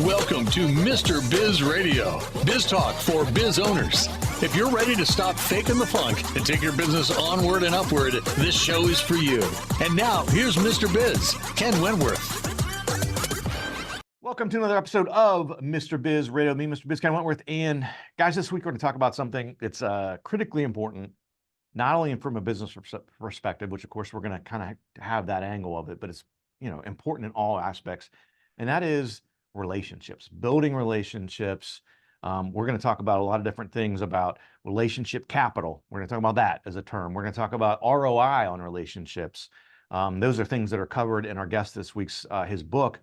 Welcome to Mr. Biz Radio, biz talk for biz owners. If you're ready to stop faking the funk and take your business onward and upward, this show is for you. And now, here's Mr. Biz, Ken Wentworth. Welcome to another episode of Mr. Biz Radio. Me, Mr. Biz, Ken Wentworth. And guys, this week we're going to talk about something that's critically important, not only from a business perspective, which of course we're going to kind of have that angle of it, but it's important in all aspects. And that is relationships, building relationships. We're going to talk about a lot of different things about relationship capital. We're going to talk about that as a term. We're going to talk about ROI on relationships. Those are things that are covered in our guest this week's his book.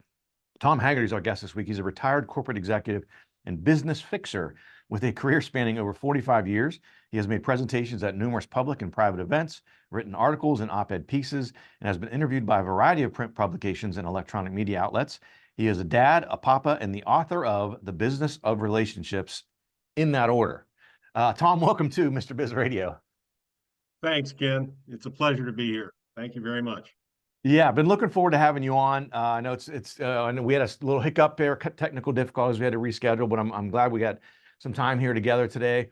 Tom Hagerty is our guest this week. He's a retired corporate executive and business fixer with a career spanning over 45 years. He has made presentations at numerous public and private events, written articles and op-ed pieces, and has been interviewed by a variety of print publications and electronic media outlets. He is a dad, a papa, and the author of The Business of Relationships, in that order. Tom, welcome to Mr. Biz Radio. Thanks, Ken. It's a pleasure to be here. Thank you very much. Yeah, I've been looking forward to having you on. I know I know we had a little hiccup there, technical difficulties. We had to reschedule, but I'm glad we got some time here together today.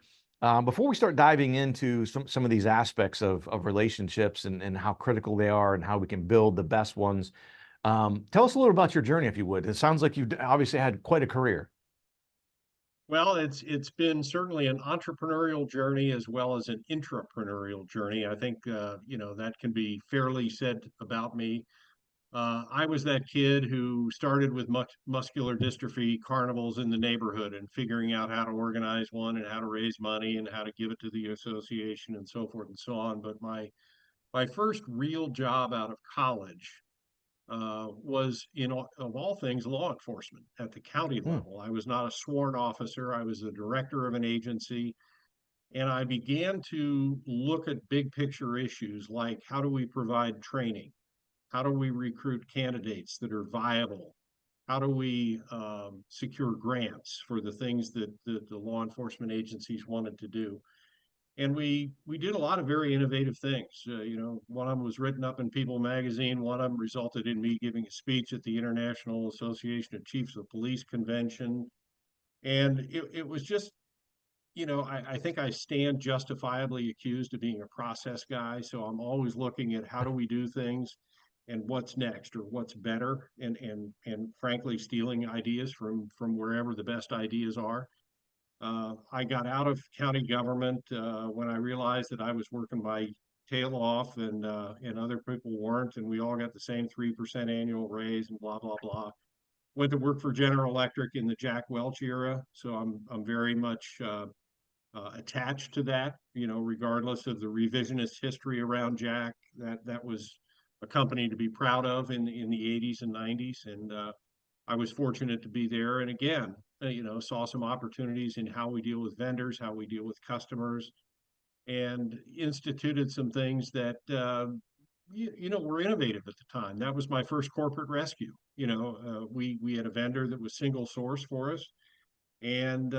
Before we start diving into some of these aspects of relationships and how critical they are and how we can build the best ones, tell us a little about your journey, if you would. It sounds like you've obviously had quite a career. Well, it's been certainly an entrepreneurial journey as well as an intrapreneurial journey. I think that can be fairly said about me. I was that kid who started with muscular dystrophy carnivals in the neighborhood and figuring out how to organize one and how to raise money and how to give it to the association and so forth and so on. But my first real job out of college was, of all things, law enforcement at the county level. I was not a sworn officer. I was the director of an agency. And I began to look at big picture issues like, how do we provide training? How do we recruit candidates that are viable? How do we secure grants for the things that the law enforcement agencies wanted to do? And we did a lot of very innovative things. One of them was written up in People magazine. One of them resulted in me giving a speech at the International Association of Chiefs of Police convention. And it was just, I think I stand justifiably accused of being a process guy. So I'm always looking at how do we do things and what's next or what's better, and frankly, stealing ideas from wherever the best ideas are. I got out of county government when I realized that I was working my tail off and other people weren't, and we all got the same 3% annual raise and blah, blah, blah. Went to work for General Electric in the Jack Welch era, so I'm very much attached to that, regardless of the revisionist history around Jack. That was a company to be proud of in the 80s and 90s, and I was fortunate to be there. And again, saw some opportunities in how we deal with vendors, how we deal with customers, and instituted some things that, were innovative at the time. That was my first corporate rescue. We had a vendor that was single source for us. And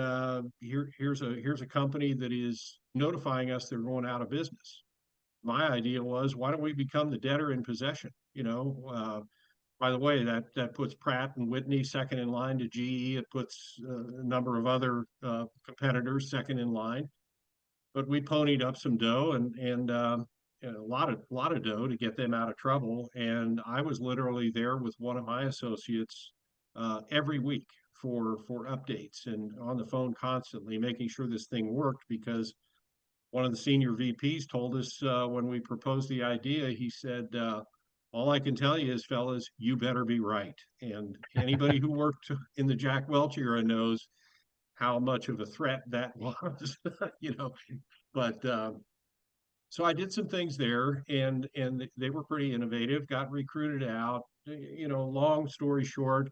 here's a company that is notifying us they're going out of business. My idea was, why don't we become the debtor in possession? By the way, that puts Pratt and Whitney second in line to GE. It puts a number of other competitors second in line. But we ponied up some dough and a lot of dough to get them out of trouble. And I was literally there with one of my associates every week for updates and on the phone constantly, making sure this thing worked, because one of the senior VPs told us when we proposed the idea, he said, all I can tell you is, fellas, you better be right. And anybody who worked in the Jack Welch era knows how much of a threat that was, But so I did some things there, and they were pretty innovative. Got recruited out. Long story short,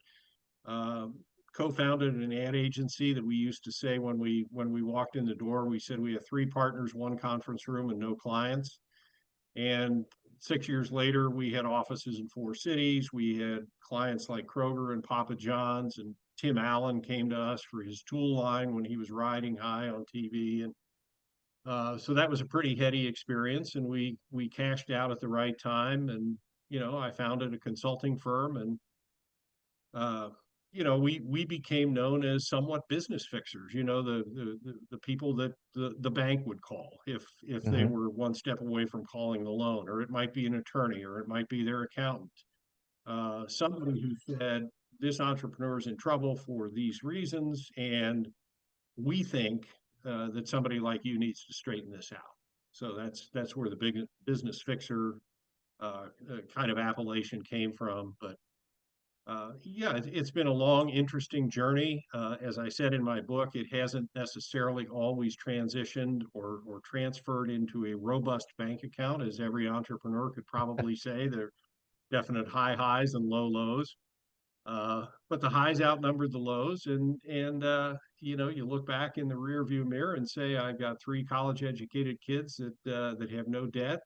co-founded an ad agency that we used to say when we walked in the door, we said we have 3 partners, 1 conference room, and no clients. And 6 years later, we had offices in 4 cities. We had clients like Kroger and Papa John's, and Tim Allen came to us for his tool line when he was riding high on TV. And so that was a pretty heady experience, and we cashed out at the right time. And I founded a consulting firm, and we became known as somewhat business fixers, the people that the bank would call if they Hmm. were one step away from calling the loan, or it might be an attorney, or it might be their accountant. Somebody who said, this entrepreneur is in trouble for these reasons, and we think that somebody like you needs to straighten this out. So that's where the big business fixer kind of appellation came from. But yeah, it's been a long, interesting journey. As I said in my book, it hasn't necessarily always transitioned or transferred into a robust bank account, as every entrepreneur could probably say. There are definite high highs and low lows. But the highs outnumbered the lows, and you look back in the rear view mirror and say, I've got 3 college educated kids that have no debt.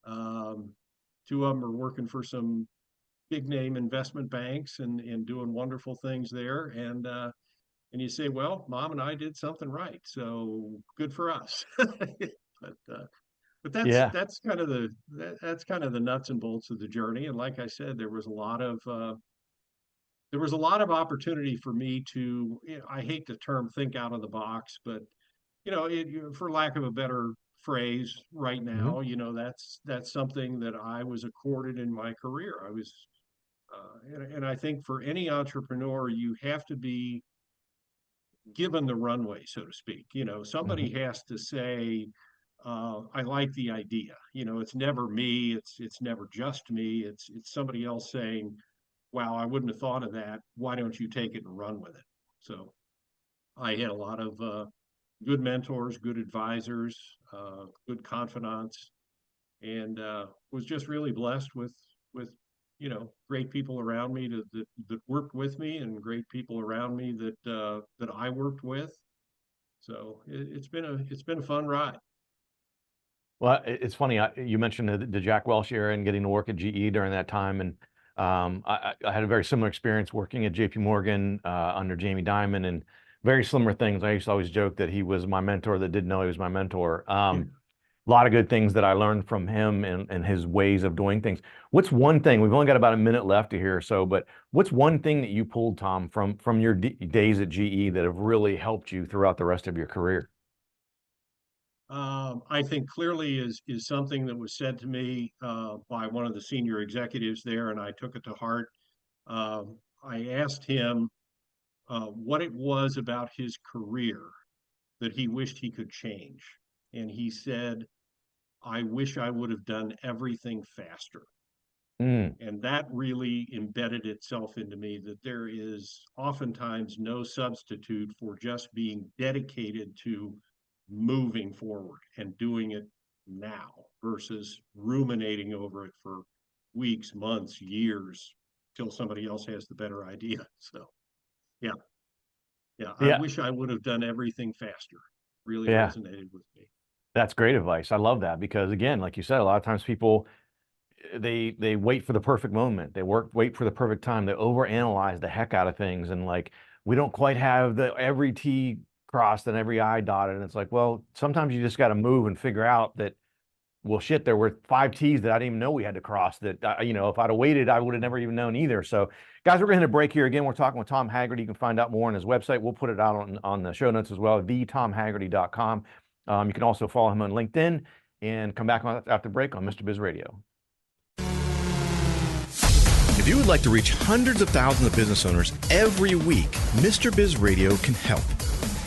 Um, 2 of them are working for some big name investment banks and doing wonderful things there. And you say, well, mom and I did something right, so good for us. But Yeah. that's kind of the nuts and bolts of the journey. And like I said, there was a lot of opportunity for me to, I hate the term think out of the box, but for lack of a better phrase, right Hmm. now, that's something that I was accorded in my career. I was and I think for any entrepreneur, you have to be given the runway, so to speak. Somebody Hmm. has to say, I like the idea. It's never me. It's never just me. It's somebody else saying, wow, I wouldn't have thought of that. Why don't you take it and run with it? So I had a lot of good mentors, good advisors, good confidants, and was just really blessed with great people around me that worked with me, and great people around me that I worked with. So it's been a fun ride. Well, it's funny. You mentioned the Jack Welch era and getting to work at GE during that time, and I had a very similar experience working at JP Morgan under Jamie Dimon, and very similar things. I used to always joke that he was my mentor that didn't know he was my mentor. A lot of good things that I learned from him and his ways of doing things. What's one thing, we've only got about a minute left to hear or so, but what's one thing that you pulled, Tom, from your days at GE that have really helped you throughout the rest of your career? I think clearly is something that was said to me by one of the senior executives there, and I took it to heart. I asked him what it was about his career that he wished he could change, and he said, "I wish I would have done everything faster." Mm, And that really embedded itself into me, that there is oftentimes no substitute for just being dedicated to moving forward and doing it now versus ruminating over it for weeks, months, years till somebody else has the better idea. So, yeah, yeah, I yeah, wish I would have done everything faster. Really yeah. resonated with me. That's great advice. I love that because again, like you said, a lot of times people they wait for the perfect moment. They wait for the perfect time. They overanalyze the heck out of things, and like we don't quite have the every T crossed and every I dotted. And it's like, well, sometimes you just got to move and figure out that, well, shit, there were 5 T's that I didn't even know we had to cross. That if I'd have waited, I would have never even known either. So, guys, we're going to break here again. We're talking with Tom Hagerty. You can find out more on his website. We'll put it out on the show notes as well, thetomhagerty.com. You can also follow him on LinkedIn and come back after the break on Mr. Biz Radio. If you would like to reach hundreds of thousands of business owners every week, Mr. Biz Radio can help.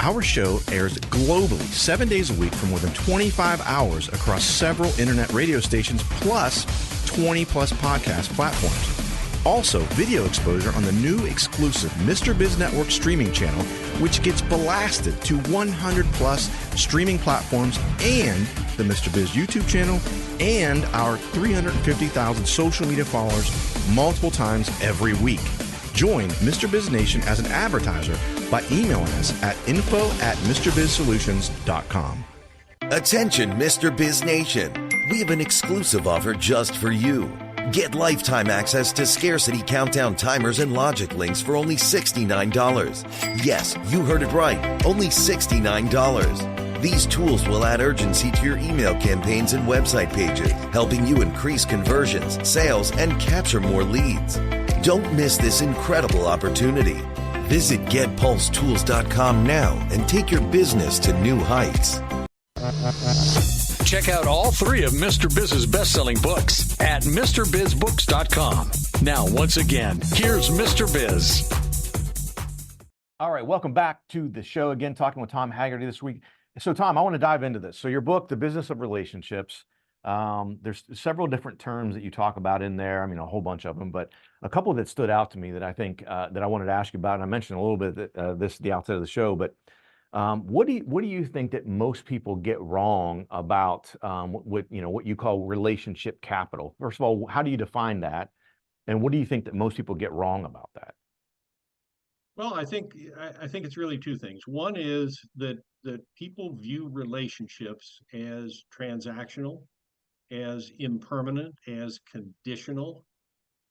Our show airs globally 7 days a week for more than 25 hours across several internet radio stations, plus 20 plus podcast platforms. Also, video exposure on the new exclusive Mr. Biz Network streaming channel, which gets blasted to 100 plus streaming platforms, and the Mr. Biz YouTube channel, and our 350,000 social media followers multiple times every week. Join Mr. Biz Nation as an advertiser by emailing us at info@MrBizSolutions.com. Attention, Mr. Biz Nation. We have an exclusive offer just for you. Get lifetime access to scarcity countdown timers and logic links for only $69. Yes, you heard it right. Only $69. These tools will add urgency to your email campaigns and website pages, helping you increase conversions, sales, and capture more leads. Don't miss this incredible opportunity. Visit getpulsetools.com now and take your business to new heights. Check out all 3 of Mr. Biz's best-selling books at MrBizBooks.com. Now, once again, here's Mr. Biz. All right, welcome back to the show again, talking with Tom Hagerty this week. So, Tom, I want to dive into this. So, your book, The Business of Relationships, there's several different terms that you talk about in there. I mean, a whole bunch of them, but a couple that stood out to me that I think that I wanted to ask you about. And I mentioned a little bit this at the outset of the show, but what do you think that most people get wrong about what you call relationship capital? First of all, how do you define that, and what do you think that most people get wrong about that? Well, I think it's really 2 things. One is that people view relationships as transactional, as impermanent, as conditional,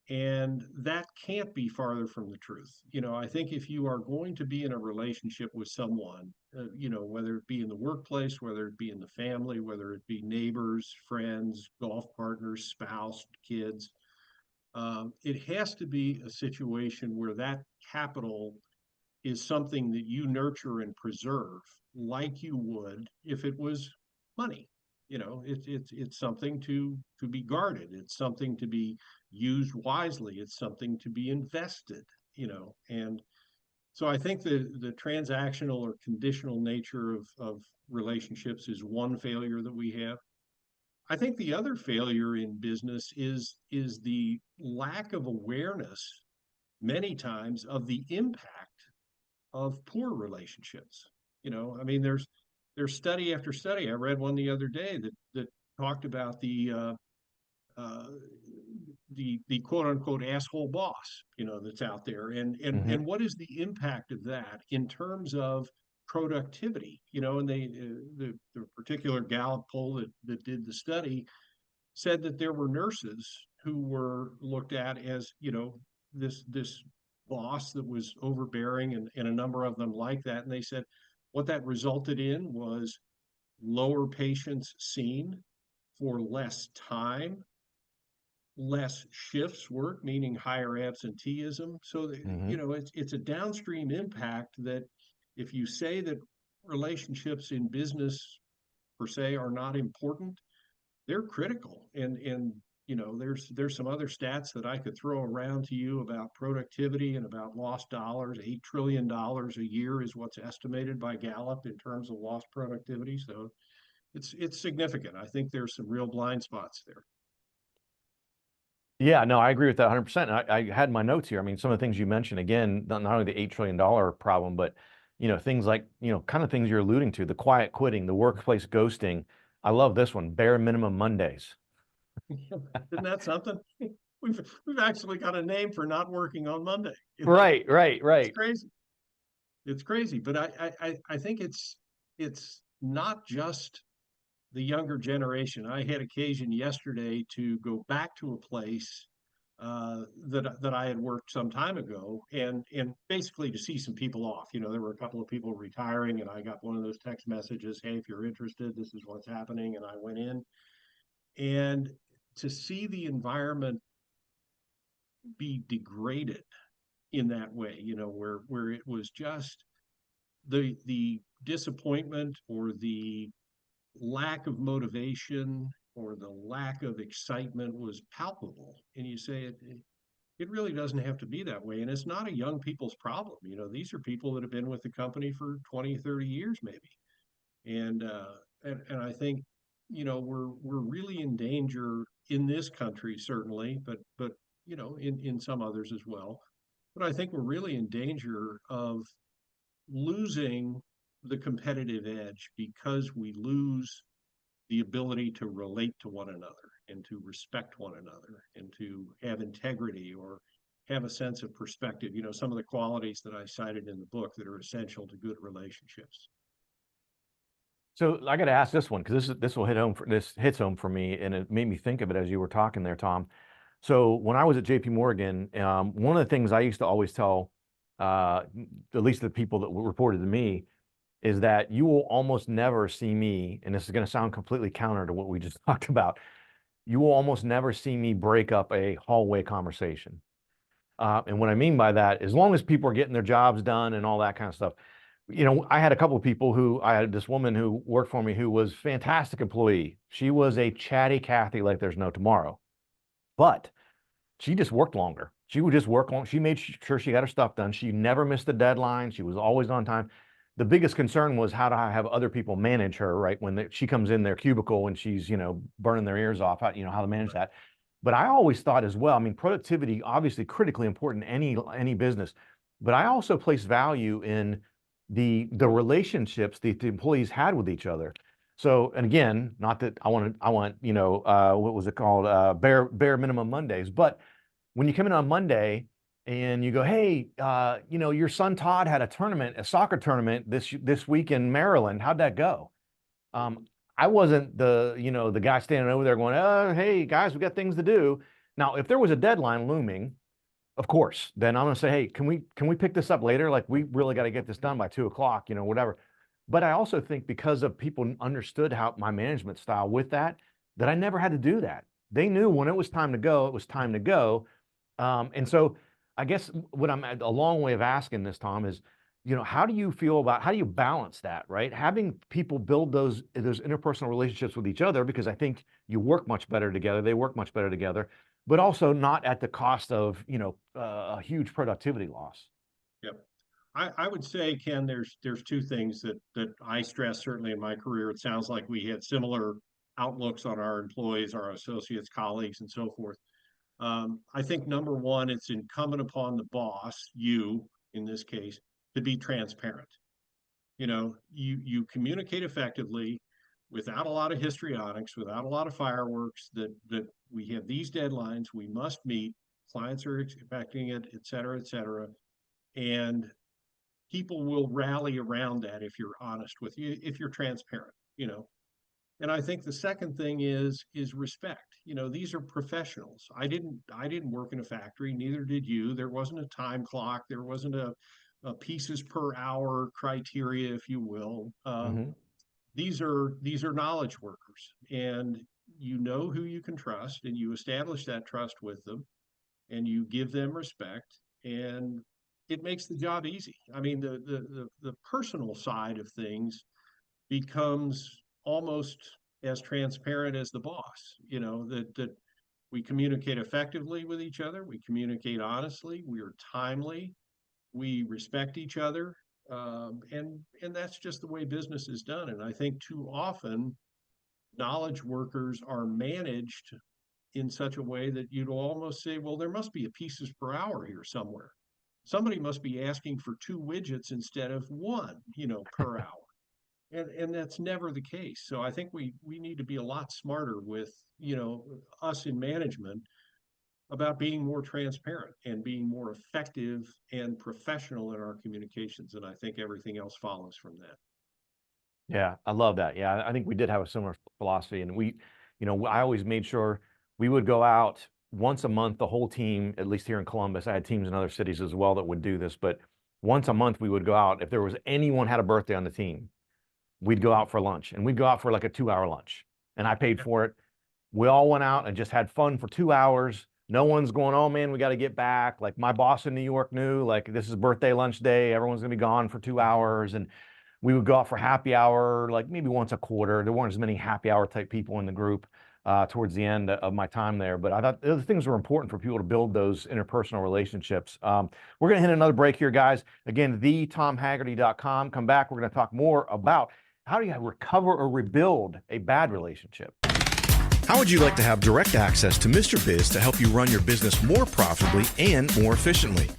and that can't be farther from the truth. I think if you are going to be in a relationship with someone, whether it be in the workplace, whether it be in the family, whether it be neighbors, friends, golf partners, spouse, kids, it has to be a situation where that capital is something that you nurture and preserve like you would if it was money. It's something to be guarded. It's something to be used wisely. It's something to be invested, and so I think the transactional or conditional nature of relationships is one failure that we have. I think the other failure in business is the lack of awareness many times of the impact of poor relationships. I mean, there's study after study. I read one the other day that talked about the quote unquote asshole boss, that's out there, and what is the impact of that in terms of productivity, and the particular Gallup poll that did the study said that there were nurses who were looked at as, this boss that was overbearing, and a number of them like that. And they said what that resulted in was lower patients seen for less time, less shifts worked, meaning higher absenteeism. So, it's a downstream impact that if you say that relationships in business per se are not important, they're critical. And there's some other stats that I could throw around to you about productivity and about lost dollars. $8 trillion a year is what's estimated by Gallup in terms of lost productivity. So it's significant. I think there's some real blind spots there. Yeah, no, I agree with that 100%. I had my notes here. I mean, some of the things you mentioned, again, not only the $8 trillion problem, but, things like, kind of things you're alluding to, the quiet quitting, the workplace ghosting. I love this one, bare minimum Mondays. Isn't that something? We've actually got a name for not working on Monday. Right. It's crazy. But I think it's not just the younger generation. I had occasion yesterday to go back to a place that I had worked some time ago, and basically to see some people off. There were a couple of people retiring, and I got one of those text messages, "Hey, if you're interested, this is what's happening." And I went in, and to see the environment be degraded in that way, where it was just the disappointment or the lack of motivation or the lack of excitement was palpable. And you say it really doesn't have to be that way. And it's not a young people's problem. These are people that have been with the company for 20, 30 years maybe. And I think, we're really in danger in this country, certainly, but in some others as well. But I think we're really in danger of losing the competitive edge because we lose the ability to relate to one another and to respect one another and to have integrity or have a sense of perspective. Some of the qualities that I cited in the book that are essential to good relationships. So I got to ask this one, because this hits home for me, and it made me think of it as you were talking there, Tom. So when I was at JP Morgan, one of the things I used to always tell, at least the people that reported to me, is that you will almost never see me, and this is going to sound completely counter to what we just talked about, you will almost never see me break up a hallway conversation. And what I mean by that, as long as people are getting their jobs done and all that kind of stuff, I had a couple of people I had this woman who worked for me who was a fantastic employee. She was a chatty Cathy like there's no tomorrow, but she just worked longer. She would just work on, she made sure she got her stuff done. She never missed a deadline. She was always on time. The biggest concern was how to have other people manage her, right? When she comes in their cubicle and she's, burning their ears off, how to manage that. But I always thought as well, I mean, productivity, obviously critically important in any business, but I also place value in the relationships the employees had with each other. So, and again, not that I want, what was it called? Bare minimum Mondays. But when you come in on Monday and you go, hey, your son Todd had a soccer tournament this week in Maryland. How'd that go? I wasn't the guy standing over there going, oh, hey guys, we got things to do. Now, if there was a deadline looming, of course, then I'm going to say, hey, can we pick this up later? Like, we really got to get this done by 2:00, whatever. But I also think because of people understood how my management style with that I never had to do that. They knew when it was time to go, it was time to go. And so I guess what I'm a long way of asking this, Tom, is, how do you balance that, right? Having people build those interpersonal relationships with each other, because I think you work much better together. They work much better together, but also not at the cost of, a huge productivity loss. Yep. I would say, Ken, there's two things that I stress certainly in my career. It sounds like we had similar outlooks on our employees, our associates, colleagues, and so forth. I think number one, it's incumbent upon the boss, you in this case, to be transparent. You communicate effectively without a lot of histrionics, without a lot of fireworks, that we have these deadlines we must meet, clients are expecting it, et cetera, and people will rally around that if you're honest with you, if you're transparent, And I think the second thing is respect. These are professionals. I didn't work in a factory, neither did you. There wasn't a time clock, there wasn't a pieces per hour criteria, if you will. These are knowledge workers, and you know who you can trust, and you establish that trust with them, and you give them respect, and it makes the job easy. I mean, the personal side of things becomes almost as transparent as the boss. That we communicate effectively with each other, we communicate honestly, we are timely, we respect each other, and that's just the way business is done. And I think too often knowledge workers are managed in such a way that you'd almost say, well, there must be a pieces per hour here somewhere. Somebody must be asking for 2 widgets instead of 1, per hour. And that's never the case. So I think we need to be a lot smarter with, us in management about being more transparent and being more effective and professional in our communications. And I think everything else follows from that. Yeah, I love that. Yeah, I think we did have a similar philosophy, and I always made sure we would go out once a month, the whole team, at least here in Columbus. I had teams in other cities as well that would do this, but once a month we would go out. If there was anyone had a birthday on the team, we'd go out for lunch, and we'd go out for like a 2-hour lunch, and I paid for it. We all went out and just had fun for 2 hours. No one's going, oh man, we got to get back. Like, my boss in New York knew, like, this is birthday lunch day. Everyone's going to be gone for 2 hours. And we would go out for happy hour, like maybe once a quarter. There weren't as many happy hour type people in the group towards the end of my time there. But I thought the things were important for people to build those interpersonal relationships. We're going to hit another break here, guys. Again, thetomhagerty.com. Come back. We're going to talk more about how do you recover or rebuild a bad relationship. How would you like to have direct access to Mr. Biz to help you run your business more profitably and more efficiently?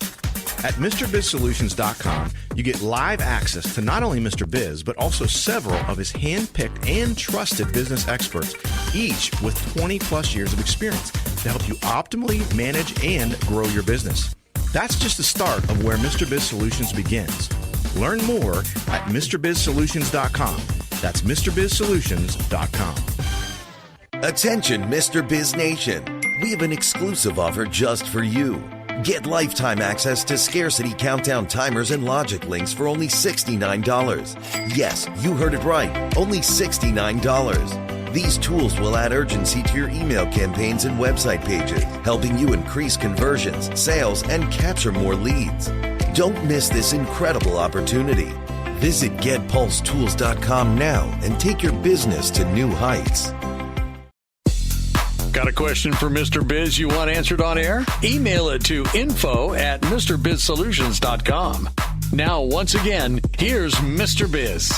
At MrBizSolutions.com, you get live access to not only Mr. Biz, but also several of his hand-picked and trusted business experts, each with 20-plus years of experience to help you optimally manage and grow your business. That's just the start of where Mr. Biz Solutions begins. Learn more at MrBizSolutions.com. That's MrBizSolutions.com. Attention, Mr. Biz Nation. We have an exclusive offer just for you. Get lifetime access to scarcity countdown timers and logic links for only $69. Yes, you heard it right. Only $69. These tools will add urgency to your email campaigns and website pages, helping you increase conversions, sales, and capture more leads. Don't miss this incredible opportunity. Visit getpulsetools.com now and take your business to new heights. Got a question for Mr. Biz you want answered on air? Email it to info@mrbizsolutions.com. Now, once again, here's Mr. Biz.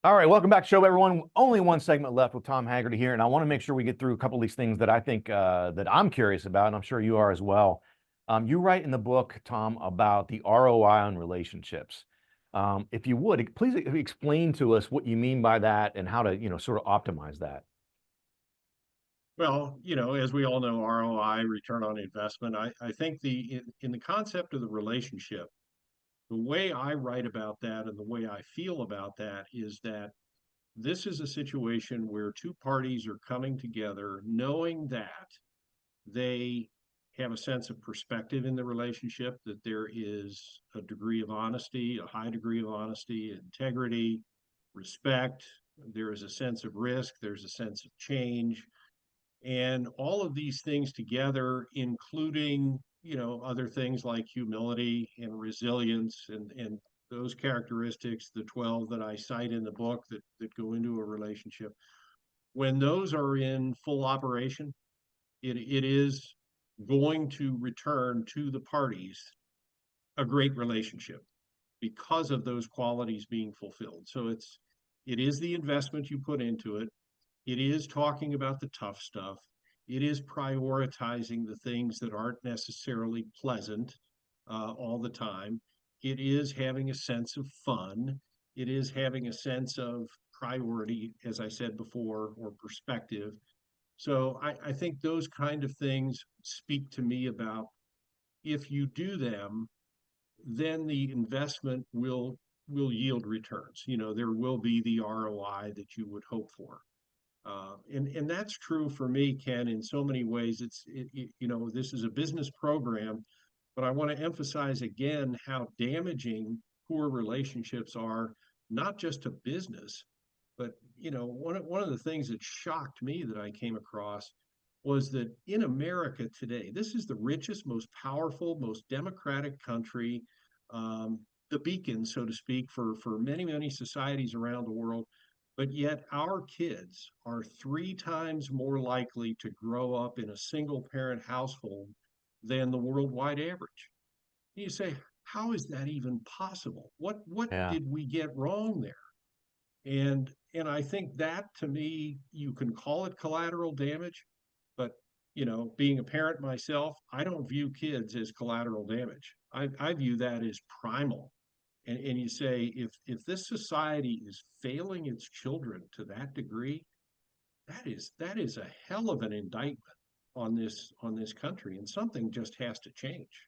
All right, welcome back to the show, everyone. Only one segment left with Tom Hagerty here, and I want to make sure we get through a couple of these things that I think that I'm curious about, and I'm sure you are as well. You write in the book, Tom, about the ROI on relationships. If you would, please explain to us what you mean by that and how to, sort of optimize that. Well, as we all know, ROI, return on investment, I think in the concept of the relationship, the way I write about that and the way I feel about that is that this is a situation where two parties are coming together knowing that they have a sense of perspective in the relationship, that there is a degree of honesty, a high degree of honesty, integrity, respect. There is a sense of risk. There's a sense of change. And all of these things together, including, other things like humility and resilience and those characteristics, the 12 that I cite in the book that go into a relationship, when those are in full operation, it is going to return to the parties a great relationship because of those qualities being fulfilled. So it is the investment you put into it. It is talking about the tough stuff. It is prioritizing the things that aren't necessarily pleasant all the time. It is having a sense of fun. It is having a sense of priority, as I said before, or perspective. So I think those kind of things speak to me about if you do them, then the investment will yield returns. There will be the ROI that you would hope for. And that's true for me, Ken, in so many ways. This is a business program, but I want to emphasize again how damaging poor relationships are, not just to business, but one of the things that shocked me that I came across was that in America today, this is the richest, most powerful, most democratic country, the beacon, so to speak, for many, many societies around the world. But yet our kids are 3 times more likely to grow up in a single parent household than the worldwide average. And you say, how is that even possible? What did we get wrong there? And I think that, to me, you can call it collateral damage, but being a parent myself, I don't view kids as collateral damage. I view that as primal. And you say, if this society is failing its children to that degree, that is a hell of an indictment on this country, and something just has to change.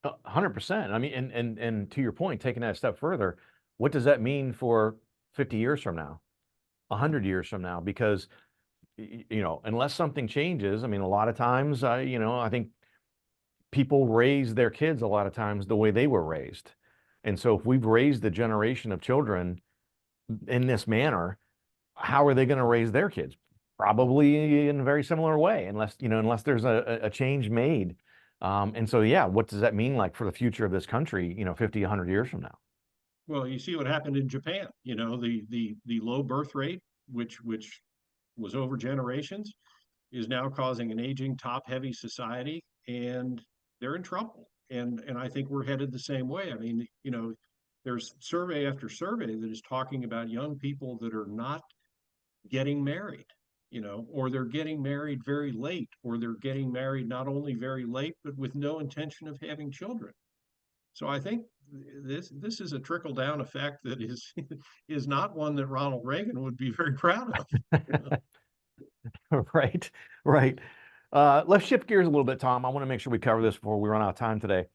100%. I mean, and to your point, taking that a step further, what does that mean for 50 years from now, 100 years from now? Because, unless something changes, I mean, a lot of times, I think people raise their kids a lot of times the way they were raised. And so if we've raised a generation of children in this manner, how are they going to raise their kids? Probably in a very similar way, unless there's a change made. And so, what does that mean like for the future of this country, 50, 100 years from now? Well, you see what happened in Japan, the low birth rate, which was over generations, is now causing an aging, top-heavy society, and they're in trouble. And I think we're headed the same way. I mean, there's survey after survey that is talking about young people that are not getting married, or they're getting married very late, or they're getting married not only very late, but with no intention of having children. So I think this is a trickle-down effect that is not one that Ronald Reagan would be very proud of. Right. Let's shift gears a little bit, Tom. I want to make sure we cover this before we run out of time today.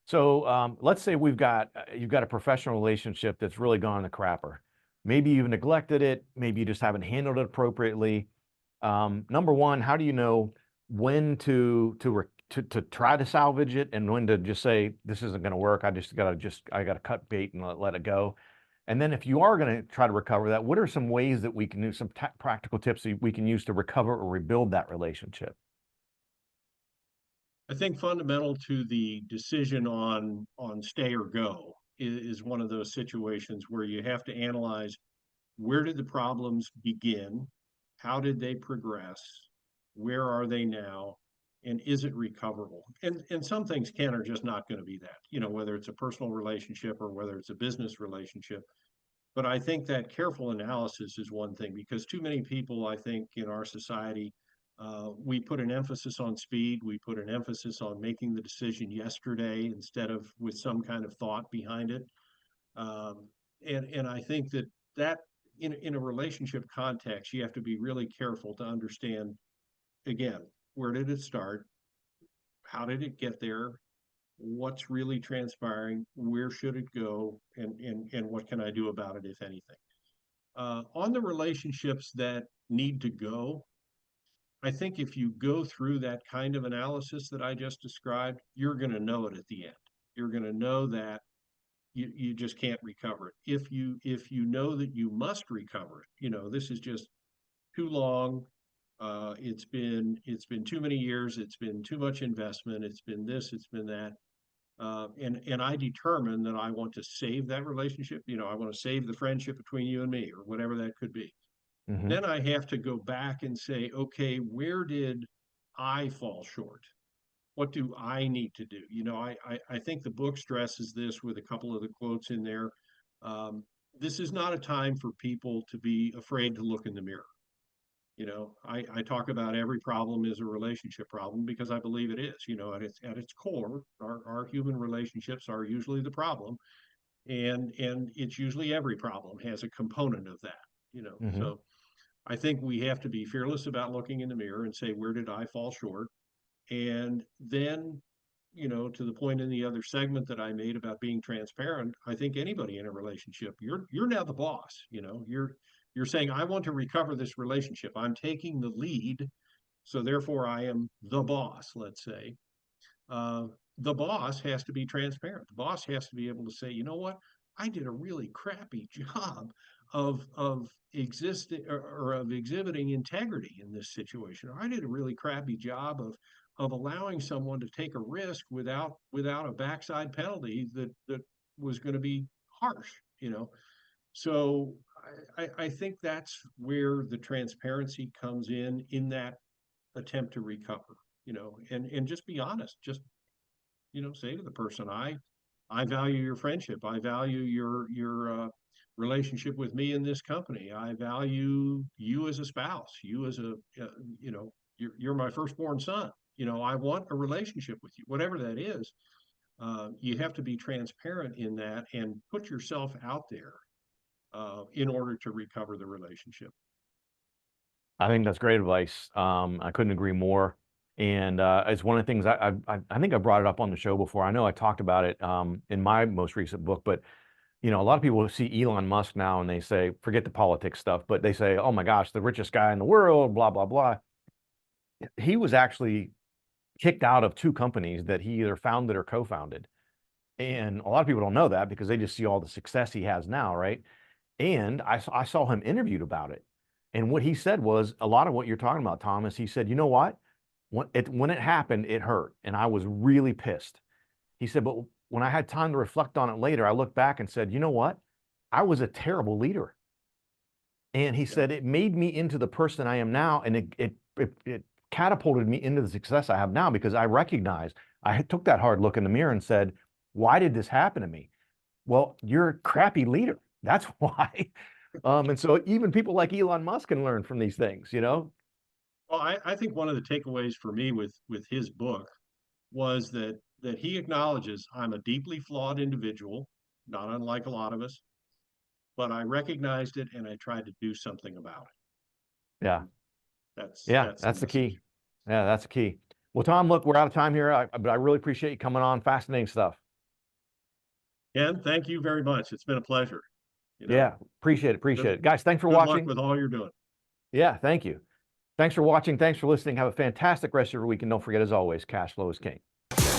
So let's say you've got a professional relationship that's really gone to crapper. Maybe you've neglected it. Maybe you just haven't handled it appropriately. Number one, how do you know when to try to salvage it and when to just say this isn't going to work? I got to cut bait and let it go. And then if you are going to try to recover that, what are some ways that we can do, some practical tips that we can use to recover or rebuild that relationship? I think fundamental to the decision on stay or go is one of those situations where you have to analyze, where did the problems begin? How did they progress? Where are they now? And is it recoverable? And some things can are just not going to be that, you know, whether it's a personal relationship or whether it's a business relationship. But I think that careful analysis is one thing, because too many people, I think, in our society, we put an emphasis on speed. We put an emphasis on making the decision yesterday instead of with some kind of thought behind it. And I think that in a relationship context, you have to be really careful to understand, again, where did it start? How did it get there? What's really transpiring? Where should it go? And what can I do about it, if anything? On the relationships that need to go, I think if you go through that kind of analysis that I just described, you're going to know it at the end. You're going to know that you just can't recover it. If you know that you must recover it, you know, this is just too long. It's been too many years. It's been too much investment. It's been this. It's been that. And I determine that I want to save that relationship. You know, I want to save the friendship between you and me, or whatever that could be. Mm-hmm. Then I have to go back and say, okay, where did I fall short? What do I need to do? You know, I think the book stresses this with a couple of the quotes in there. This is not a time for people to be afraid to look in the mirror. You know, I talk about every problem is a relationship problem, because I believe it is. You know, at its core, our human relationships are usually the problem, and it's usually every problem has a component of that. You know, Mm-hmm. So I think we have to be fearless about looking in the mirror and say, where did I fall short? And then, you know, to the point in the other segment that I made about being transparent, I think anybody in a relationship, you're now the boss. You know, you're saying, I want to recover this relationship. I'm taking the lead, so therefore I am the boss, let's say. The boss has to be transparent. The boss has to be able to say, you know what, I did a really crappy job of existing or of exhibiting integrity in this situation. Or I did a really crappy job of allowing someone to take a risk without a backside penalty that was going to be harsh, you know. So I think that's where the transparency comes in that attempt to recover, you know, and just be honest. Just, you know, say to the person, I value your friendship. I value your relationship with me in this company. I value you as a spouse. You as a, you know, you're my firstborn son. You know, I want a relationship with you, whatever that is. You have to be transparent in that and put yourself out there in order to recover the relationship. I think that's great advice. I couldn't agree more. And it's one of the things I think I brought it up on the show before. I know I talked about it in my most recent book, but you know, a lot of people see Elon Musk now and they say, forget the politics stuff, but they say, oh my gosh, the richest guy in the world, blah, blah, blah. He was actually kicked out of 2 companies that he either founded or co-founded. And a lot of people don't know that because they just see all the success he has now, right? And I saw him interviewed about it. And what he said was a lot of what you're talking about, Thomas. He said, you know what? When it happened, it hurt. And I was really pissed. He said, but when I had time to reflect on it later, I looked back and said, you know what? I was a terrible leader. And he said, it made me into the person I am now. And it catapulted me into the success I have now, because I recognized, I took that hard look in the mirror and said, why did this happen to me? Well, you're a crappy leader. That's why. And so even people like Elon Musk can learn from these things, you know? Well, I think one of the takeaways for me with his book was that he acknowledges, I'm a deeply flawed individual, not unlike a lot of us, but I recognized it and I tried to do something about it. Yeah. That's the key. Yeah, that's the key. Well, Tom, look, we're out of time here, but I really appreciate you coming on. Fascinating stuff. Ken, thank you very much. It's been a pleasure. You know, Yeah, appreciate it. Guys, thanks for watching. Good luck with all you're doing. Yeah, thank you. Thanks for watching. Thanks for listening. Have a fantastic rest of your week. And don't forget, as always, cash flow is king.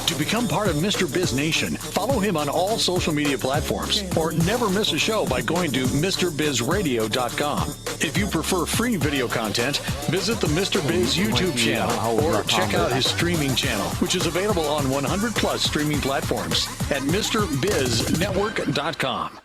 To become part of Mr. Biz Nation, follow him on all social media platforms or never miss a show by going to MrBizRadio.com. If you prefer free video content, visit the Mr. Biz YouTube channel or check out his streaming channel, which is available on 100 plus streaming platforms at MrBizNetwork.com.